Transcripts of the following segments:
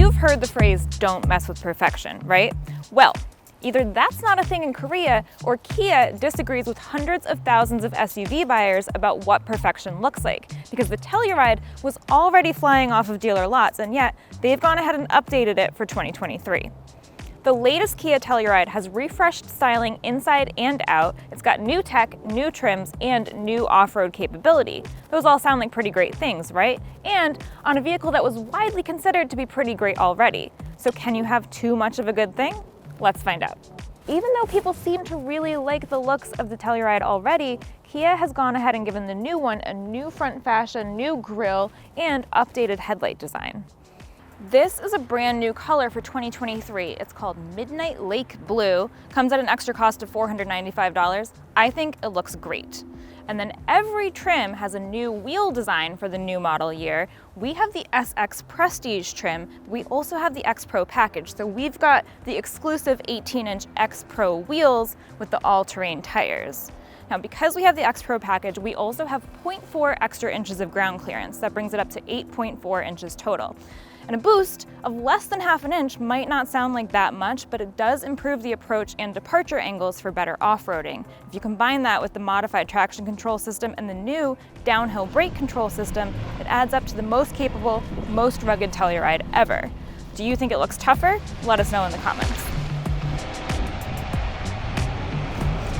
You've heard the phrase, don't mess with perfection, right? Well, either that's not a thing in Korea, or Kia disagrees with hundreds of thousands of SUV buyers about what perfection looks like, because the Telluride was already flying off of dealer lots, and yet they've gone ahead and updated it for 2023. The latest Kia Telluride has refreshed styling inside and out. It's got new tech, new trims, and new off-road capability. Those all sound like pretty great things, right? And on a vehicle that was widely considered to be pretty great already. So can you have too much of a good thing? Let's find out. Even though people seem to really like the looks of the Telluride already, Kia has gone ahead and given the new one a new front fascia, new grille, and updated headlight design. This is a brand new color for 2023. It's called Midnight Lake Blue. Comes at an extra cost of $495. I think it looks great. And then every trim has a new wheel design for the new model year. We have the SX Prestige trim. We also have the X Pro package. So we've got the exclusive 18-inch X Pro wheels with the all-terrain tires. Now, because we have the X Pro package, we also have 0.4 extra inches of ground clearance. That brings it up to 8.4 inches total. And a boost of less than half an inch might not sound like that much, but it does improve the approach and departure angles for better off-roading. If you combine that with the modified traction control system and the new downhill brake control system, it adds up to the most capable, most rugged Telluride ever. Do you think it looks tougher? Let us know in the comments.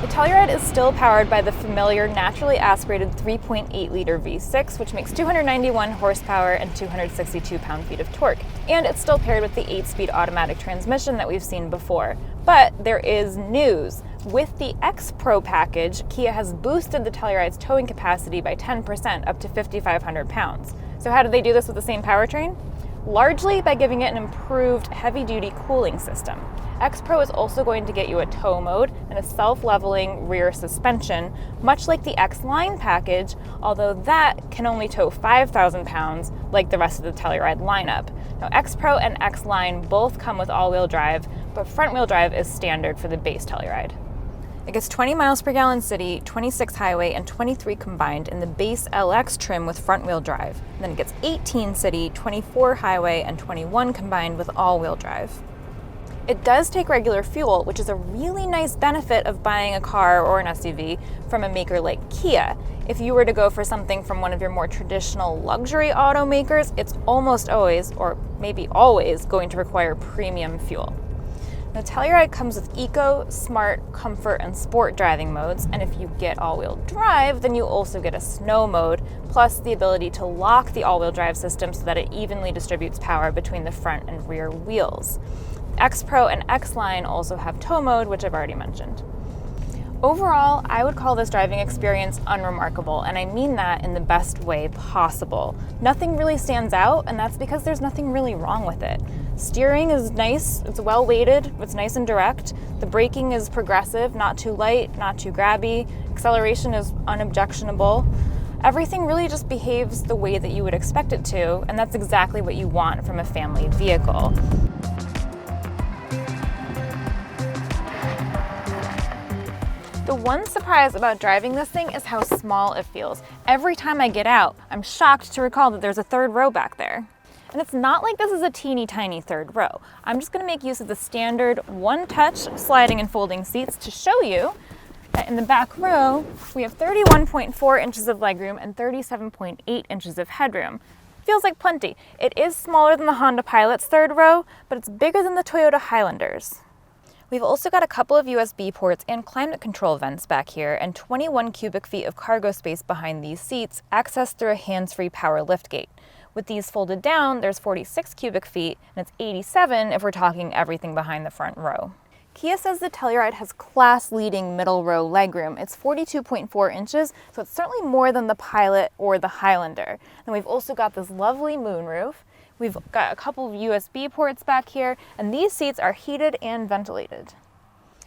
The Telluride is still powered by the familiar naturally aspirated 3.8-liter V6, which makes 291 horsepower and 262 pound-feet of torque. And it's still paired with the 8-speed automatic transmission that we've seen before. But there is news. With the X Pro package, Kia has boosted the Telluride's towing capacity by 10%, up to 5,500 pounds. So how did they do this with the same powertrain? Largely by giving it an improved heavy-duty cooling system. X Pro is also going to get you a tow mode and a self-leveling rear suspension, much like the X Line package, although that can only tow 5,000 pounds like the rest of the Telluride lineup. Now, X Pro and X Line both come with all-wheel drive, but front-wheel drive is standard for the base Telluride. It gets 20 miles per gallon city, 26 highway, and 23 combined in the base LX trim with front-wheel drive. And then it gets 18 city, 24 highway, and 21 combined with all-wheel drive. It does take regular fuel, which is a really nice benefit of buying a car or an SUV from a maker like Kia. If you were to go for something from one of your more traditional luxury automakers, it's almost always, or maybe always, going to require premium fuel. The Telluride comes with eco, smart, comfort, and sport driving modes, and if you get all-wheel drive, then you also get a snow mode, plus the ability to lock the all-wheel drive system so that it evenly distributes power between the front and rear wheels. X Pro and X Line also have tow mode, which I've already mentioned. Overall, I would call this driving experience unremarkable, and I mean that in the best way possible. Nothing really stands out, and that's because there's nothing really wrong with it. Steering is nice, it's well weighted, it's nice and direct. The braking is progressive, not too light, not too grabby. Acceleration is unobjectionable. Everything really just behaves the way that you would expect it to, and that's exactly what you want from a family vehicle. The one surprise about driving this thing is how small it feels. Every time I get out, I'm shocked to recall that there's a third row back there. And it's not like this is a teeny tiny third row. I'm just gonna make use of the standard one-touch sliding and folding seats to show you that in the back row, we have 31.4 inches of legroom and 37.8 inches of headroom. Feels like plenty. It is smaller than the Honda Pilot's third row, but it's bigger than the Toyota Highlander's. We've also got a couple of USB ports and climate control vents back here, and 21 cubic feet of cargo space behind these seats, accessed through a hands-free power liftgate. With these folded down, there's 46 cubic feet, and it's 87 if we're talking everything behind the front row. Kia says the Telluride has class-leading middle row legroom. It's 42.4 inches, so it's certainly more than the Pilot or the Highlander. And we've also got this lovely moonroof. We've got a couple of USB ports back here, and these seats are heated and ventilated.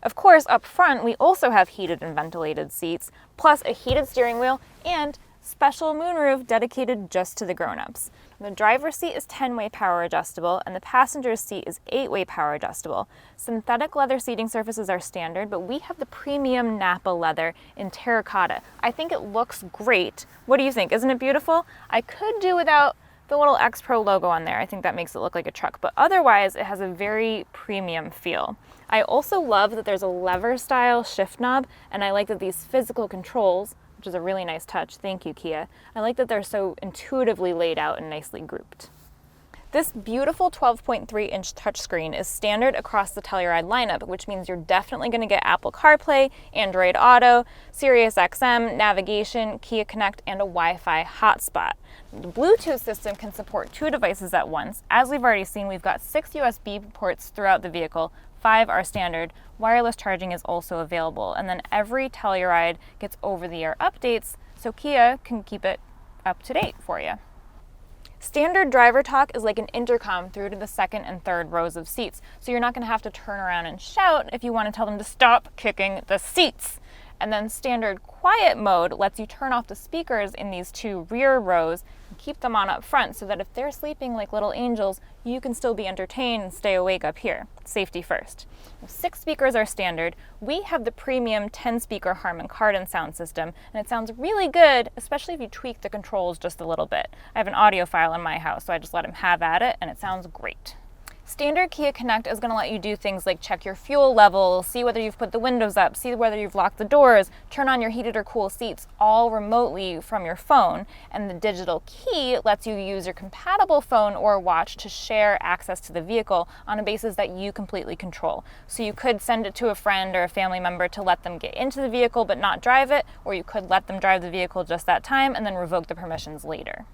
Of course, up front, we also have heated and ventilated seats, plus a heated steering wheel and special moonroof dedicated just to the grown-ups. The driver's seat is 10-way power adjustable, and the passenger's seat is 8-way power adjustable. Synthetic leather seating surfaces are standard, but we have the premium Napa leather in terracotta. I think it looks great. What do you think? Isn't it beautiful? I could do without the little X Pro logo on there. I think that makes it look like a truck, but otherwise it has a very premium feel. I also love that there's a lever style shift knob, and I like that these physical controls, which is a really nice touch, thank you Kia, I like that they're so intuitively laid out and nicely grouped. This beautiful 12.3-inch touchscreen is standard across the Telluride lineup, which means you're definitely going to get Apple CarPlay, Android Auto, Sirius XM, navigation, Kia Connect, and a Wi-Fi hotspot. The Bluetooth system can support 2 devices at once. As we've already seen, we've got 6 USB ports throughout the vehicle, 5 are standard. Wireless charging is also available, and then every Telluride gets over-the-air updates, so Kia can keep it up to date for you. Standard driver talk is like an intercom through to the second and third rows of seats, so you're not going to have to turn around and shout if you want to tell them to stop kicking the seats. And then standard quiet mode lets you turn off the speakers in these 2 rear rows and keep them on up front so that if they're sleeping like little angels, you can still be entertained and stay awake up here. Safety first. 6 speakers are standard. We have the premium 10-speaker Harman Kardon sound system, and it sounds really good, especially if you tweak the controls just a little bit. I have an audiophile in my house, so I just let him have at it, and it sounds great. Standard Kia Connect is going to let you do things like check your fuel level, see whether you've put the windows up, see whether you've locked the doors, turn on your heated or cool seats, all remotely from your phone. And the digital key lets you use your compatible phone or watch to share access to the vehicle on a basis that you completely control. So you could send it to a friend or a family member to let them get into the vehicle but not drive it, or you could let them drive the vehicle just that time and then revoke the permissions later.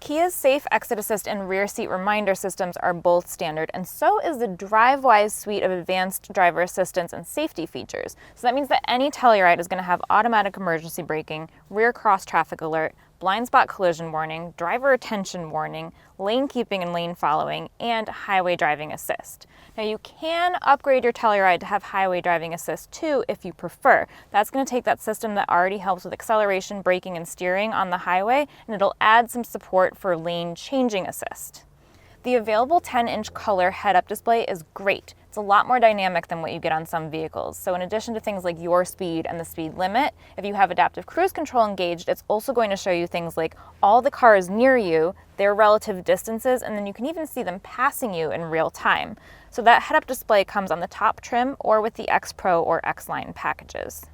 Kia's Safe Exit Assist and rear seat reminder systems are both standard, and so is the DriveWise suite of advanced driver assistance and safety features. So that means that any Telluride is going to have automatic emergency braking, rear cross traffic alert, blind spot collision warning, driver attention warning, lane keeping and lane following, and highway driving assist. Now you can upgrade your Telluride to have highway driving assist too if you prefer. That's going to take that system that already helps with acceleration, braking, and steering on the highway, and it'll add some support for lane changing assist. The available 10-inch color head-up display is great. It's a lot more dynamic than what you get on some vehicles. So in addition to things like your speed and the speed limit, if you have adaptive cruise control engaged, it's also going to show you things like all the cars near you, their relative distances, and then you can even see them passing you in real time. So that head-up display comes on the top trim or with the X Pro or X Line packages.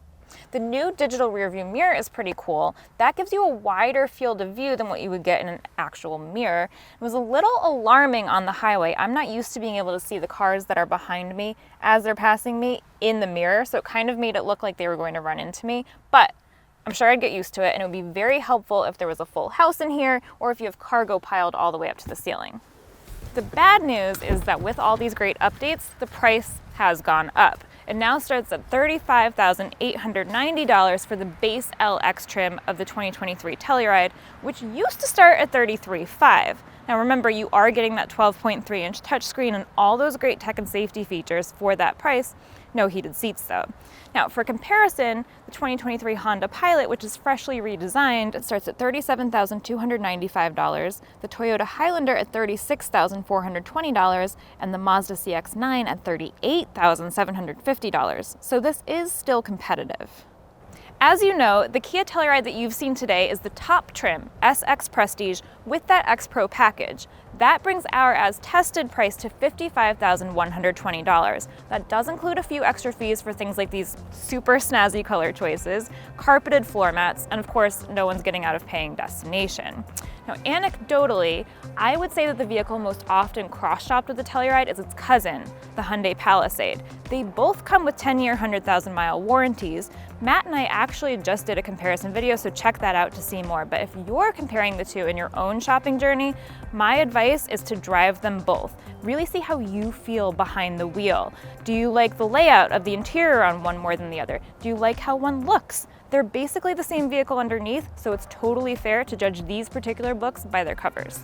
The new digital rearview mirror is pretty cool. That gives you a wider field of view than what you would get in an actual mirror. It was a little alarming on the highway. I'm not used to being able to see the cars that are behind me as they're passing me in the mirror, so it kind of made it look like they were going to run into me, but I'm sure I'd get used to it, and it would be very helpful if there was a full house in here or if you have cargo piled all the way up to the ceiling. The bad news is that with all these great updates, the price has gone up. It now starts at $35,890 for the base LX trim of the 2023 Telluride, which used to start at $33,500. Now remember, you are getting that 12.3-inch touchscreen and all those great tech and safety features for that price. No heated seats though. Now for comparison, the 2023 Honda Pilot, which is freshly redesigned, it starts at $37,295, the Toyota Highlander at $36,420, and the Mazda CX-9 at $38,750. So this is still competitive. As you know, the Kia Telluride that you've seen today is the top trim, SX Prestige, with that X Pro package. That brings our as-tested price to $55,120. That does include a few extra fees for things like these super snazzy color choices, carpeted floor mats, and of course, no one's getting out of paying destination. Now, anecdotally, I would say that the vehicle most often cross-shopped with the Telluride is its cousin, the Hyundai Palisade. They both come with 10-year, 100,000-mile warranties. Matt and I actually just did a comparison video, so check that out to see more. But if you're comparing the two in your own shopping journey, my advice is to drive them both. Really see how you feel behind the wheel. Do you like the layout of the interior on one more than the other? Do you like how one looks? They're basically the same vehicle underneath, so it's totally fair to judge these particular books by their covers.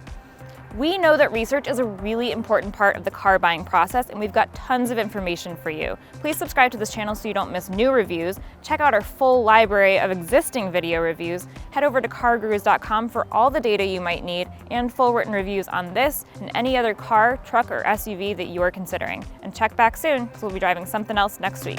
We know that research is a really important part of the car buying process, and we've got tons of information for you. Please subscribe to this channel so you don't miss new reviews. Check out our full library of existing video reviews. Head over to CarGurus.com for all the data you might need and full written reviews on this and any other car, truck, or SUV that you are considering. And check back soon, because we'll be driving something else next week.